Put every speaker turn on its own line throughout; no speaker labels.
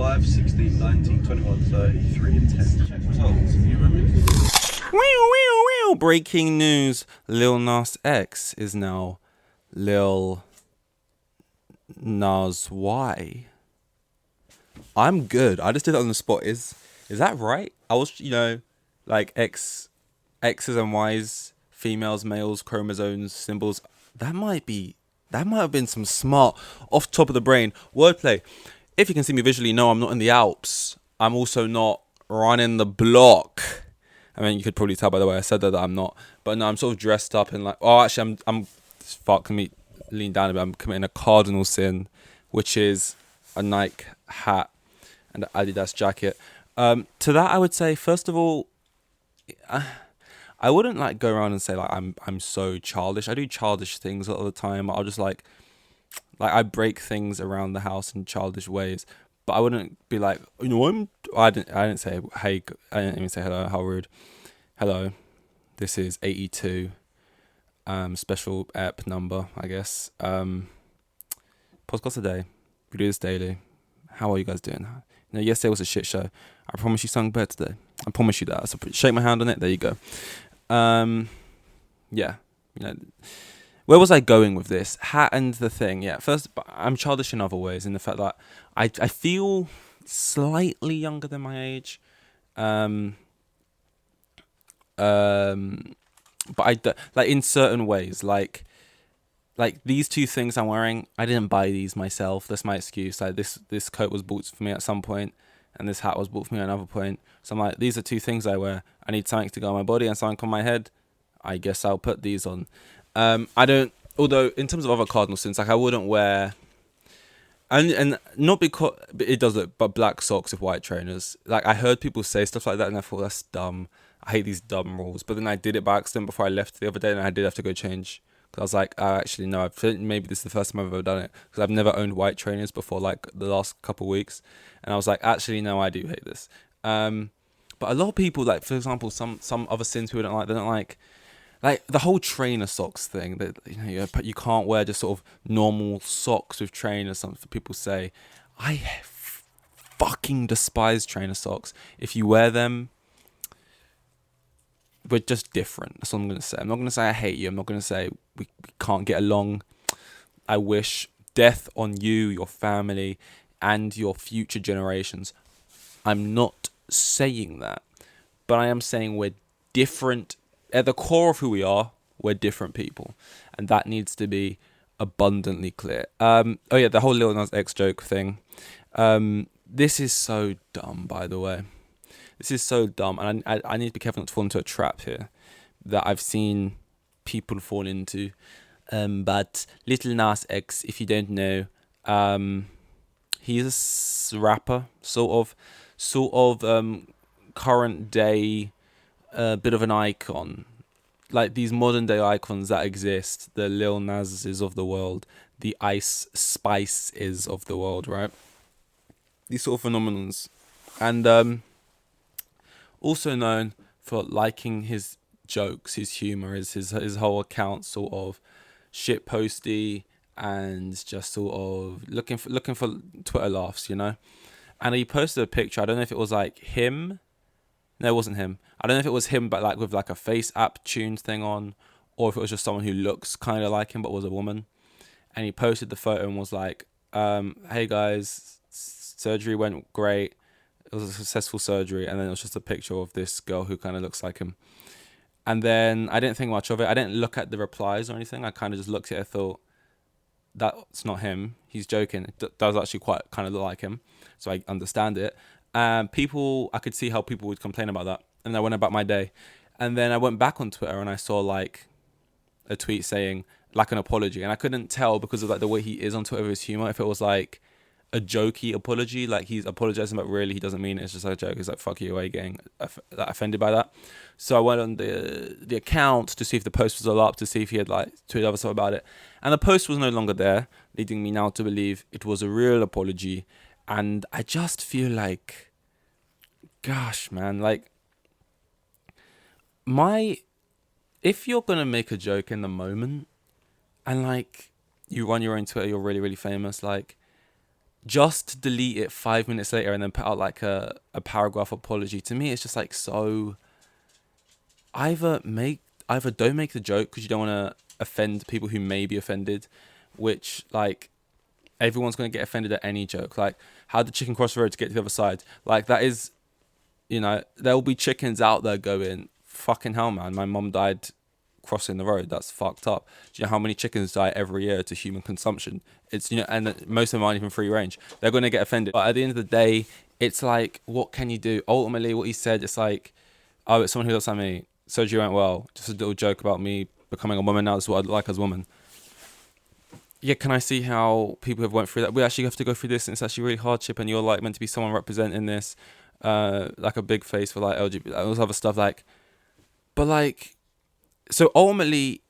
5, 16, 19, 21, 33, and 10. Check results. You remember?
Breaking news. Lil Nas X is now Lil Nas Y. I'm good. I just did it on the spot. Is that right? I was, like X's and Y's, females, males, chromosomes, symbols. That might have been some smart, off top of the brain wordplay. If you can see me visually, no, I'm not in the Alps. I'm also not running the block. I mean, you could probably tell by the way I said that I'm not. But no, I'm sort of dressed up in like. Oh, actually, fuck me, lean down a bit. I'm committing a cardinal sin, which is a Nike hat and an Adidas jacket. To that, I would say, first of all, I wouldn't like go around and say like I'm so childish. I do childish things a lot of the time. I'll just like I break things around the house in childish ways. But I wouldn't be like, I didn't say hey. I didn't even say hello. How rude. Hello. This is 82. Special app number, I guess. Podcast a day. We do this daily. How are you guys doing? Yesterday was a shit show. I promise you something better today. I promise you that. So shake my hand on it. There you go. Yeah. Where was I going with this? Hat and the thing. Yeah. First, I'm childish in other ways, in the fact that I feel slightly younger than my age. But I like in certain ways, like these two things I'm wearing, I didn't buy these myself. That's my excuse. Like this coat was bought for me at some point, and this hat was bought for me at another point. So I'm like, these are two things I wear. I need something to go on my body and something on my head. I guess I'll put these on. I don't. Although in terms of other cardinal sins, like I wouldn't wear. And not because it does look, but black socks with white trainers. Like I heard people say stuff like that, and I thought that's dumb. I hate these dumb rules. But then I did it by accident before I left the other day, and I did have to go change. Because I was like, actually, no, I think maybe this is the first time I've ever done it. Because I've never owned white trainers before, like, the last couple of weeks. And I was like, actually, no, I do hate this. But a lot of people, like, for example, some other sins people don't like, they don't like the whole trainer socks thing. That you can't wear just sort of normal socks with trainers, something people say. I fucking despise trainer socks. If you wear them, we're just different. That's what I'm going to say. I'm not going to say I hate you. I'm not going to say we can't get along. I wish death on you, your family, and your future generations. I'm not saying that. But I am saying we're different. At the core of who we are, we're different people. And that needs to be abundantly clear. The whole Lil Nas X joke thing. This is so dumb, by the way. This is so dumb, and I need to be careful not to fall into a trap here that I've seen people fall into. But Lil Nas X, if you don't know, he's a rapper, sort of current day, bit of an icon. Like these modern day icons that exist, the Lil Nas's of the world, the Ice Spices of the world, right? These sort of phenomenons. And also known for liking his jokes, his humor, his whole account sort of shit posty and just sort of looking for Twitter laughs, And he posted a picture. I don't know if it was like him. No, it wasn't him. I don't know if it was him, but like with like a face app tunes thing on, or if it was just someone who looks kind of like him but was a woman. And he posted the photo and was like, "Hey guys, surgery went great. It was a successful surgery," and then it was just a picture of this girl who kind of looks like him. And then I didn't think much of it. I didn't look at the replies or anything. I kind of just looked at it and thought, that's not him. He's joking. It does actually quite kind of look like him. So I understand it. I could see how people would complain about that. And I went about my day. And then I went back on Twitter and I saw like a tweet saying like an apology. And I couldn't tell because of like the way he is on Twitter with his humor, if it was like a jokey apology, like he's apologizing but really he doesn't mean it. It's just like a joke. He's like, fuck you, away, getting offended by that. So I went on the account to see if the post was all up, to see if he had like tweeted other stuff about it, and the post was no longer there, leading me now to believe it was a real apology. And I just feel like, gosh man, like if you're gonna make a joke in the moment and like you run your own Twitter, you're really, really famous, like just to delete it 5 minutes later and then put out like a paragraph apology, to me it's just like, so either don't make the joke because you don't want to offend people who may be offended, which like everyone's going to get offended at any joke. Like, how the chicken cross the road to get to the other side? Like, that is, there will be chickens out there going, fucking hell, man, my mom died crossing the road. That's fucked up. Do you know how many chickens die every year to human consumption? It's, and most of them aren't even free range. They're going to get offended. But at the end of the day, it's like, what can you do? Ultimately, what he said, it's like, oh, it's someone who looks like me. Surgery went well. Just a little joke about me becoming a woman now. That's what I'd like as a woman. Yeah, can I see how people have went through that? We actually have to go through this, and it's actually really hardship, and you're like meant to be someone representing this, like a big face for like LGBT, all this other stuff. Like, but like, so ultimately,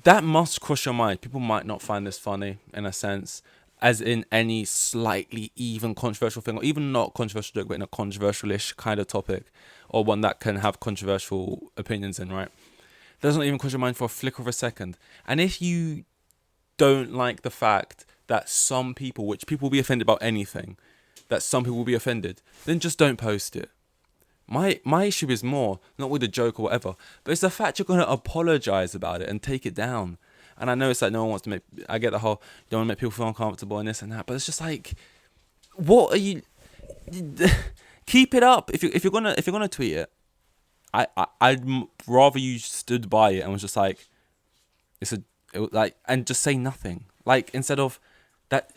that must cross your mind. People might not find this funny in a sense, as in any slightly even controversial thing, or even not controversial joke, but in a controversial-ish kind of topic, or one that can have controversial opinions in, right? That doesn't even cross your mind for a flick of a second. And if you don't like the fact that some people, which people will be offended about anything, that some people will be offended, then just don't post it. My issue is more, not with the joke or whatever, but it's the fact you're going to apologize about it and take it down. And I know it's like no one wants to make, I get the whole, you don't want to make people feel uncomfortable and this and that, but it's just like, what are you, keep it up. If you're gonna tweet it, I'd rather you stood by it and was just like, and just say nothing. Like, instead of that,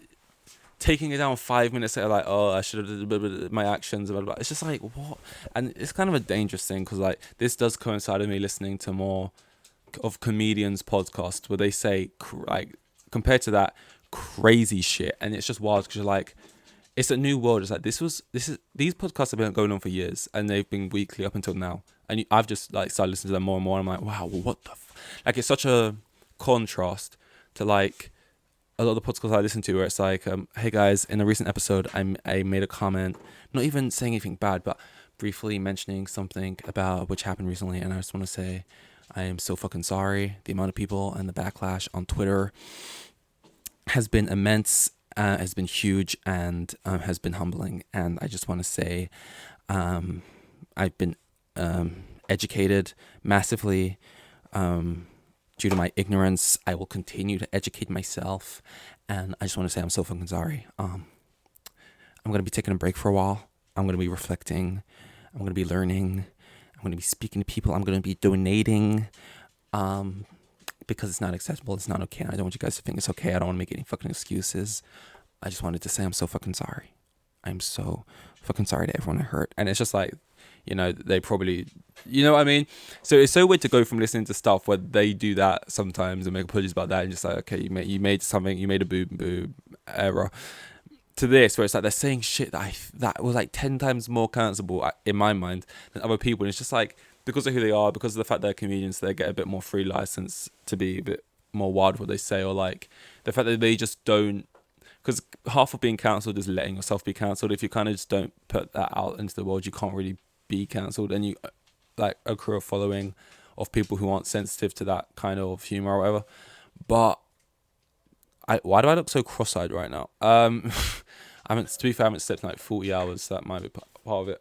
taking it down 5 minutes later, like, oh, I should have my actions, blah, blah, blah. It's just like, what? And it's kind of a dangerous thing, because like this does coincide with me listening to more of comedians' podcasts where they say like, compared to that, crazy shit, and it's just wild because you're like, it's a new world. It's like these podcasts have been going on for years, and they've been weekly up until now, and I've just like started listening to them more and more. I'm like, wow, what the like, it's such a contrast to like a lot of the podcasts I listen to where it's like, hey guys, in a recent episode I made a comment, not even saying anything bad, but briefly mentioning something about which happened recently, and I just want to say I am so fucking sorry. The amount of people and the backlash on Twitter has been immense, has been huge, and has been humbling, and I just want to say I've been educated massively due to my ignorance. I will continue to educate myself, and I just want to say I'm so fucking sorry. I'm going to be taking a break for a while. I'm going to be reflecting. I'm going to be learning. I'm going to be speaking to people. I'm going to be donating, because it's not acceptable. It's not okay. I don't want you guys to think it's okay. I don't want to make any fucking excuses. I just wanted to say I'm so fucking sorry. I'm so fucking sorry to everyone I hurt. And it's just like, they probably, you know what I mean? So it's so weird to go from listening to stuff where they do that sometimes and make apologies about that and just like, okay, you made something, you made a boo error, to this where it's like they're saying shit that was like 10 times more cancelable in my mind than other people. And it's just like, because of who they are, because of the fact they're comedians, they get a bit more free license to be a bit more wild with what they say, or like the fact that they just don't, because half of being cancelled is letting yourself be cancelled. If you kind of just don't put that out into the world, you can't really be cancelled, and you like accrue a following of people who aren't sensitive to that kind of humor or whatever. But why do I look so cross-eyed right now? To be fair, I haven't slept in like 40 hours, so that might be part of it.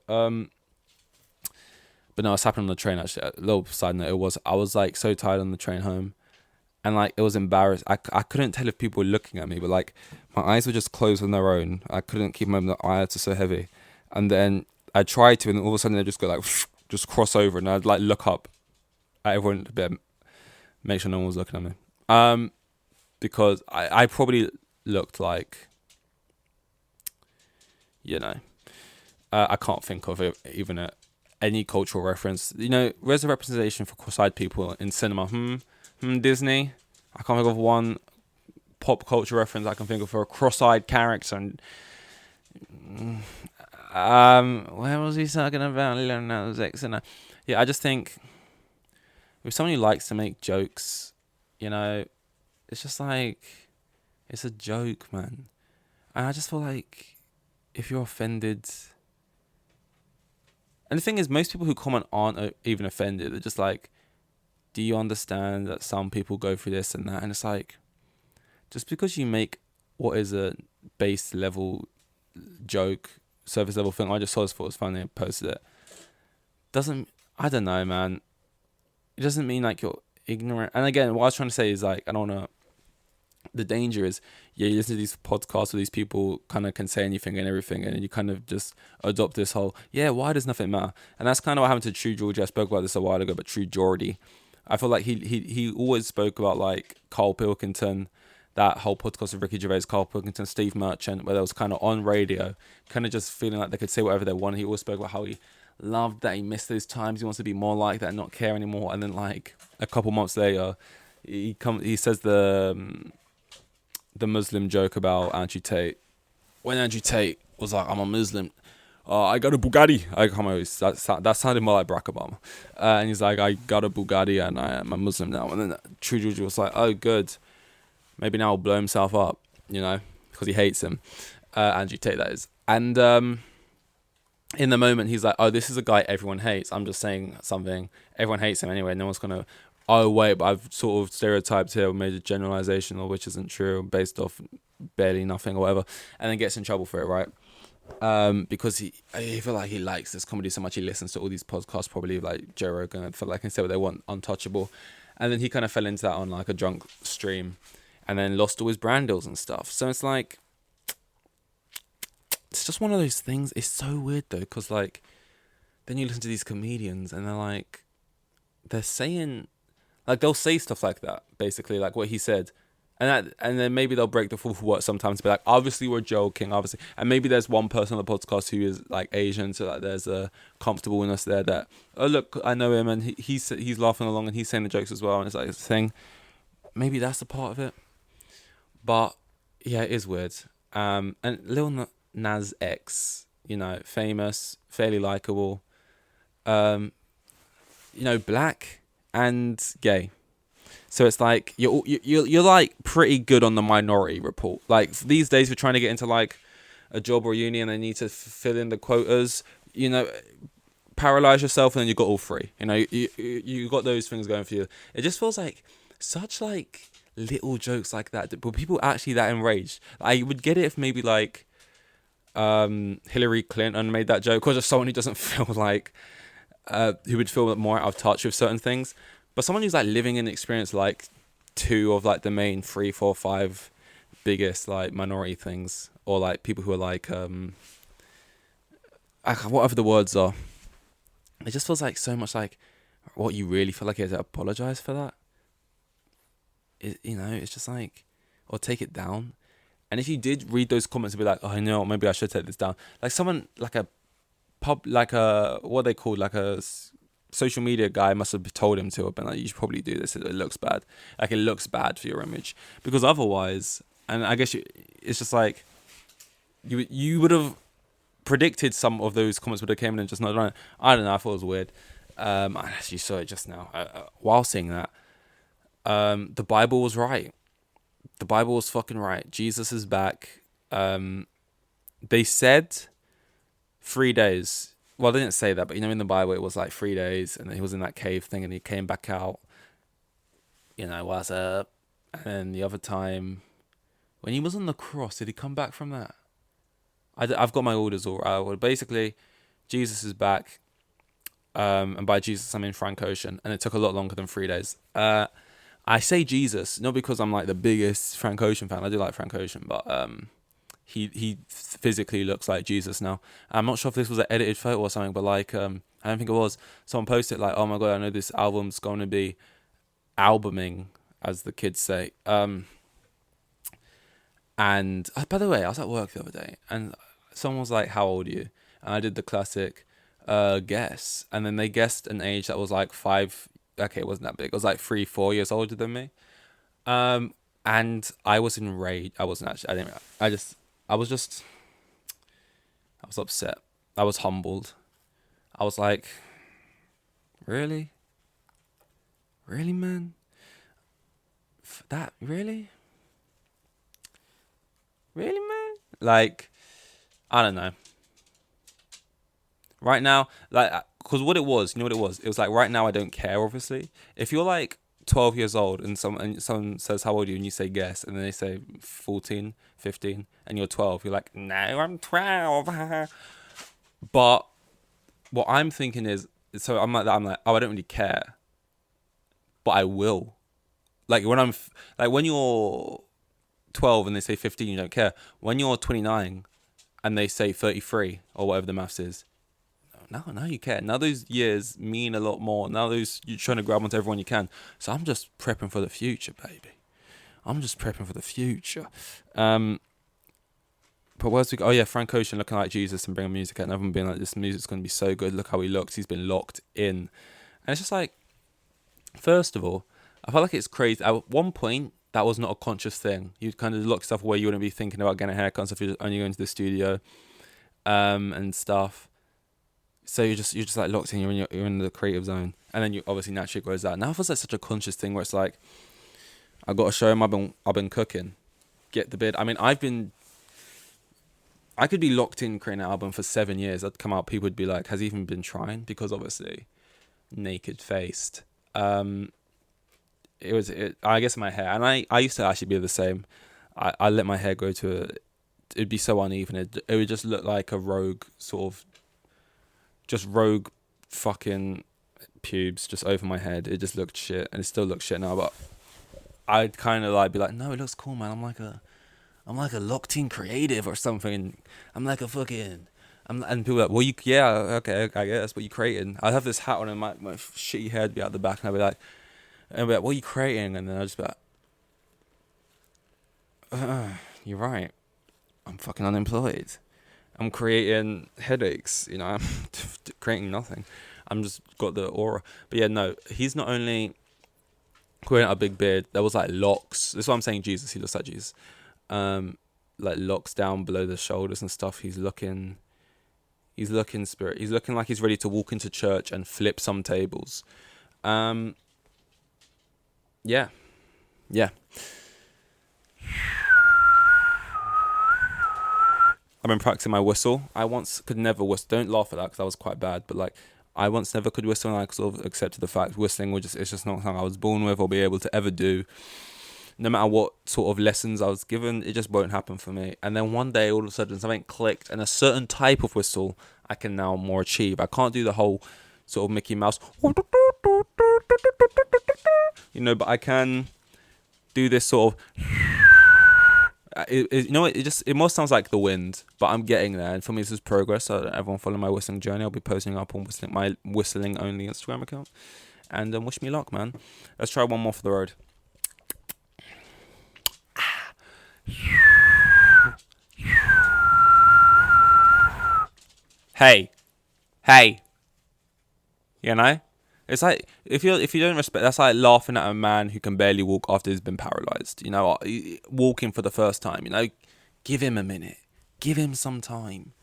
But no, it's happened on the train actually. A little side note, I was like so tired on the train home, and like it was embarrassed. I couldn't tell if people were looking at me, but like my eyes were just closed on their own. I couldn't keep them open. The eyelids are so heavy, and then I tried to, and all of a sudden they just go like just cross over, and I'd like look up at everyone to make sure no one was looking at me. Because I probably looked like, I can't think of even any cultural reference. Where's the representation for cross-eyed people in cinema? Disney? I can't think of one pop culture reference I can think of for a cross-eyed character. And where was he talking about? Lil Nas X and yeah, I just think if someone who likes to make jokes, it's just like, it's a joke, man. And I just feel like if you're offended, and the thing is, most people who comment aren't even offended. They're just like, do you understand that some people go through this and that? And it's like, just because you make what is a base level joke, surface level thing. I just thought it was funny and posted it. I don't know, man. It doesn't mean like you're ignorant. And again, what I was trying to say is like, I don't know. The danger is, yeah, you listen to these podcasts where these people kind of can say anything and everything, and you kind of just adopt this whole, yeah, why does nothing matter? And that's kind of what happened to True Georgie. I spoke about this a while ago, but True Geordie, I feel like he always spoke about like Carl Pilkington, that whole podcast of Ricky Gervais, Carl Pilkington, Steve Merchant, where they was kind of on radio, kind of just feeling like they could say whatever they wanted. He always spoke about how he loved that, he missed those times, he wants to be more like that and not care anymore. And then like a couple months later, he says the Muslim joke about Andrew Tate. When Andrew Tate was like, I'm a Muslim, I got a Bugatti. That sounded more like Barack Obama. And he's like, I got a Bugatti and I'm a Muslim now. And then True Georgie was like, oh, good. Maybe now he'll blow himself up, because he hates him. Andrew Tate, that is. And in the moment, he's like, oh, this is a guy everyone hates. I'm just saying something. Everyone hates him anyway. No one's going to, oh, wait, but I've sort of stereotyped here or made a generalization or which isn't true based off barely nothing or whatever. And then gets in trouble for it, right? Because I feel like he likes this comedy so much. He listens to all these podcasts, probably like Joe Rogan, and feel like he can say what they want, untouchable. And then he kind of fell into that on like a drunk stream and then lost all his brand deals and stuff. So it's like, it's just one of those things. It's so weird though, because like, then you listen to these comedians and they're like, they're saying, like they'll say stuff like that, basically, like what he said. And then maybe they'll break the fourth wall sometimes, be like, obviously we're joking, obviously. And maybe there's one person on the podcast who is like Asian, so like there's a comfortableness there that, oh look, I know him, and he's laughing along and he's saying the jokes as well, and it's like this thing. Maybe that's a part of it. But yeah, it is weird. And Lil Nas X, famous, fairly likable, black and gay. So it's like you're like pretty good on the Minority Report. Like these days, we're trying to get into like a job or a uni, and they need to fill in the quotas. Paralyze yourself, and then you got all three. You got those things going for you. It just feels like such like little jokes like that, but people actually that enraged. I would get it if maybe like Hillary Clinton made that joke, or just someone who doesn't feel like who would feel more out of touch with certain things. But someone who's like living an experience like two of like the main 3, 4, 5 biggest like minority things, or like people who are like whatever the words are, it just feels like so much like what you really feel like you have to apologize for that. It's just like, or take it down. And if you did read those comments and be like, oh no, maybe I should take this down. Like someone like a what they call like a social media guy must have told him to have been like, you should probably do this. It looks bad. Like it looks bad for your image, because otherwise, and I guess it's just like you would have predicted some of those comments would have came in and just not done it. I don't know. I thought it was weird. I actually saw it just now. While seeing that, the Bible was right. The Bible was fucking right. Jesus is back. They said 3 days. Well, they didn't say that, but in the Bible it was like 3 days, and then he was in that cave thing, and he came back out. What's up? And then the other time, when he was on the cross, did he come back from that? I've got my orders all right. Well, basically, Jesus is back, and by Jesus I mean Frank Ocean, and it took a lot longer than 3 days. I say Jesus not because I'm like the biggest Frank Ocean fan. I do like Frank Ocean, but he physically looks like Jesus now. I'm not sure if this was an edited photo or something, but like I don't think it was. Someone posted like, oh my god, I know this album's going to be albuming, as the kids say. And by the way, I was at work the other day, and someone was like, how old are you? And I did the classic guess, and then they guessed an age that was like 5. Okay, it wasn't that big. It was like 3, 4 years older than me. And I was enraged. I wasn't actually. I was upset. I was humbled. I was like, really? Really, man? That, really? Really, man? Like, I don't know. Right now, like, because what it was, you know what it was? It was like, right now I don't care, obviously. If you're like 12 years old and someone says how old are you and you say guess, and then they say 14, 15, and you're 12, you're like, no, I'm 12. But what I'm thinking is, so I'm like that, I'm like, oh, I don't really care, but I will. Like when you're 12 and they say 15, you don't care. When you're 29 and they say 33 or whatever the maths is, now you care. Now those years mean a lot more. Now you're trying to grab onto everyone you can. So I'm just prepping for the future, baby. I'm just prepping for the future. But where's we go? Oh yeah, Frank Ocean looking like Jesus and bringing music out, and everyone being like, this music's going to be so good. Look how he looks. He's been locked in. And it's just like, first of all, I felt like it's crazy. At one point, that was not a conscious thing. You'd kind of lock stuff away. You wouldn't be thinking about getting a haircut and stuff. You're only going to the studio and stuff. So you're just like locked in. You're in the creative zone, and then you obviously naturally grows out. Now it feels like such a conscious thing where it's like, I got to show him I've been cooking, get the bid. I mean, I could be locked in creating an album for 7 years. I'd come out, people would be like, has he even been trying? Because obviously, naked faced. I guess my hair, and I used to actually be the same. I let my hair grow it'd be so uneven. It would just look like a rogue sort of. Just rogue fucking pubes just over my head. It just looked shit, and it still looks shit now. But I'd kind of like be like, no, it looks cool, man. I'm like a locked in creative or something. I'm like a fucking. And people are like, well, okay, I guess. But you creating? I'd have this hat on, and my shitty hair would be out the back, and I'd be like, what are you creating? And then I'd just be like, you're right. I'm fucking unemployed. I'm creating headaches, I'm creating nothing. I'm just got the aura. But yeah, no, he's not only creating a big beard, there was like locks. That's why I'm saying Jesus, he looks like Jesus. Like locks down below the shoulders and stuff. He's looking spirit. He's looking like he's ready to walk into church and flip some tables. Yeah. I've been practicing my whistle. I once could never whistle. Don't laugh at that because that was quite bad. But like, I once never could whistle, and I sort of accepted the fact whistling it's just not something I was born with or be able to ever do. No matter what sort of lessons I was given, it just won't happen for me. And then one day, all of a sudden, something clicked, and a certain type of whistle I can now more achieve. I can't do the whole sort of Mickey Mouse, but I can do this sort of. It most sounds like the wind, but I'm getting there, and for me this is progress. So everyone follow my whistling journey. I'll be posting up on my whistling only Instagram account, and wish me luck, man. Let's try one more for the road. Hey, it's like if you don't respect, that's like laughing at a man who can barely walk after he's been paralyzed. Walking for the first time. Give him a minute, give him some time.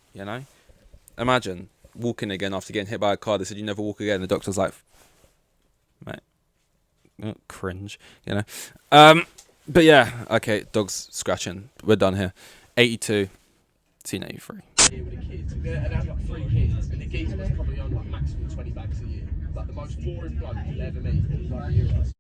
Imagine walking again after getting hit by a car. They said you never walk again. The doctor's like, mate, cringe. But yeah, okay. Dog's scratching. We're done here. 82. See you 83.
With the kids, and I've got 3 kids, and the geezer was probably on like maximum 20 bags a year. Like the most boring bloke you'll ever meet.